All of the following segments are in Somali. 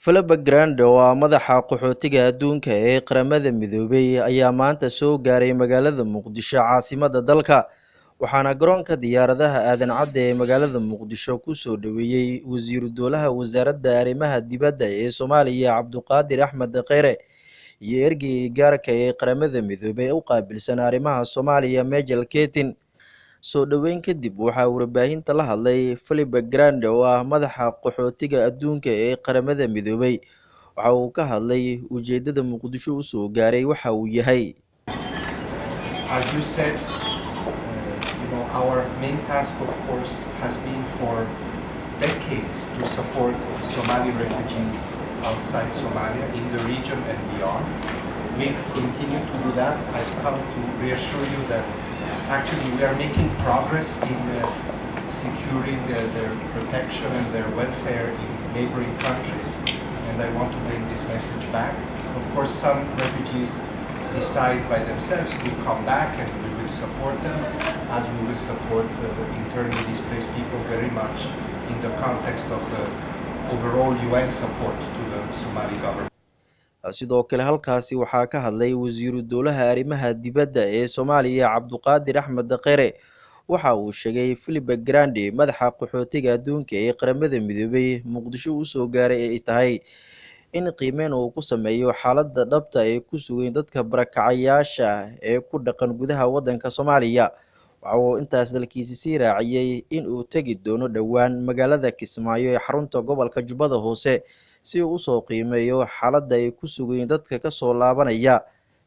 Philip Grande oo ah madaxa qaxootiga adduunka ee Qaramada Midoobay ayaa maanta soo gaaray magaalada Muqdisho caasimadda dalka, waxaana garoonka diyaaradaha aadan cadde ee magaalada Muqdisho ku soo dhaweeyay Wasiiru Dowlaha Wasaaradda Arrimaha Dibadda ee Soomaaliya Cabduqaadir Axmed Kheyre iyo ergeygii gaarka ee Qaramada Midoobay u qaabilsan arrimaha Soomaaliya Majel Ketin. Soo dhaweyn kadib waxaa warbaahinta la hadlay Philip Grande oo ah madaxa qaxootiga adduunka ee Qaramada Midoobay. Waxa uu ka hadlay ujeedada Muqdisho u soo gaaray waxa uu yahay. As you said, our main task, of course, has been for decades to support Somali refugees outside Somalia, in the region and beyond. We continue to do that. I've come to reassure you that actually we are making progress in securing their protection and their welfare in neighboring countries. And I want to bring this message back. Of course, some refugees decide by themselves to come back, and we will support them as we will support internally displaced people very much in the context of overall UN support to the Somali government. Sidoo kale halkaasi waxaa ka hadlay Wasiiru Dowlaha Arrimaha Dibadda ee Soomaaliya Cabduqaadir Axmed Kheyre. Waxa uu sheegay Philip Grande madaxa qaxootiga adduunka ee Qaramada Midoobay Muqdisho u soo gaaray ay tahay in qiimeyn uu ku sameeyo xaaladda dhabta ee ku sugan dadka barakacayaasha ee ku dhaqan gudaha waddanka Soomaaliya. Waxa uu intaas dalkiisa sii raaciyay in uu tagi doono dhowaan magaalada Kismaayo ee xarunta gobolka Jubbada Hoose si uu u soo qiimeeyo xaaladda ay ku sugan dadka ka soo laabanaya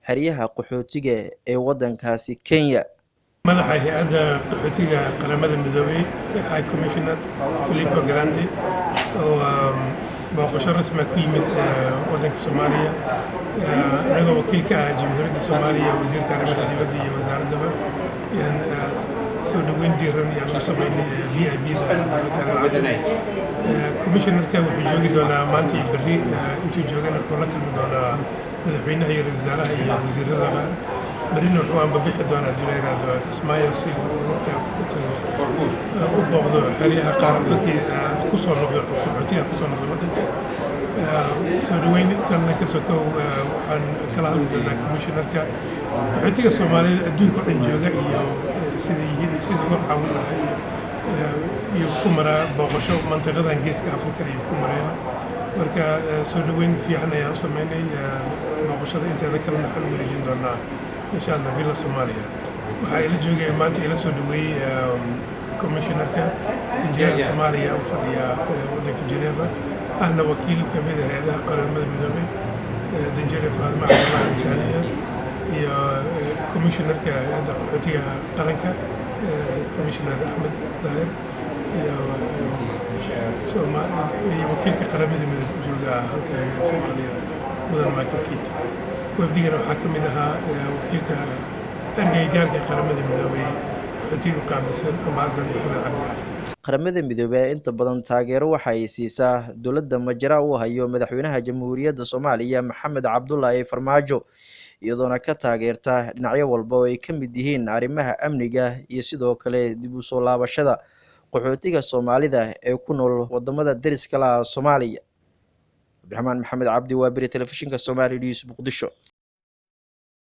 xeryaha qaxootiga ee waddankaasi Kenya. madaxa hay'adda qaxootiga Qaramada Midoobay High Commissioner Philip Grande oo booqasho rasmi ku yimid waddanka Soomaaliya anagoo wakiilka ah Jamhuuriyadda Soomaaliya wasiirka arrimaha dibadda iyo wasaaraddaba soo dhaweyn diiran iyo u sameynay VIP-da commissionerka wuxuu joogi doonaa maanta iyo berri intuu joogana wuxuu la kulmi doonaa madaxweynaha iyo wasaaraha iyo wasiirada berrina wuxuu anbabixi doonaa haddii la yidhaahdo Kismaayo si uu markaa u booqdo xeryaha qaar dadkii ku soo noqdo qaxootiga ku soo noqdo waddanka soo dhaweyn kana ka sokow waxaan kala hadli doonaa commissionerka qaxootiga Soomaalida adduunka oo dhan jooga iyo sida loo caawin lahaa iyo ku maraa booqasho mantiqadan geeska Afrika ayuu ku marayaa. Marka soo dhaweyn fiican ayaan u sameynay booqashada inteeda kalena waxaan u wareejin doonaa insha Allah Villa Soomaaliya. waxaa ila joogay maanta ila soo dhaweeyay commissionerka danjiraha Soomaaliya oo fadhiya waddanka Geneva ahna wakiil ka mid ah hay'adaha Qaramada Midoobay danjiraha Fatima Cabdullaahi Saaliya iyo commissionerka hay'adda qaxootiga qaranka commissioner Axmed Daahir iyo wakiilka Qaramada Midoobay jooga halkan Soomaaliya mudan Michael Ketin. wafdigana waxaa ka mid ahaa wakiilka ergeyga gaarka ee Qaramada Midoobay qaxootiga u qaabilsan Ambassador Maxamed Cabdi Caafi. Qaramada Midoobay inta badan taageero waxa ay siisaa dowladda Majra uu hayo madaxweynaha Jamhuuriyadda Soomaaliya Maxamed Cabdullaahi Farmaajo, iyadoona ka taageerta dhinacyo walba oo ay ka mid yihiin arrimaha amniga iyo sidoo kale dib u soo laabashada qaxootiga Soomaalida ee ku nool wadamada deriska la ah Soomaaliya. Abdiraxmaan Maxamed Cabdi waa bari telefishinka Somali News Muqdisho.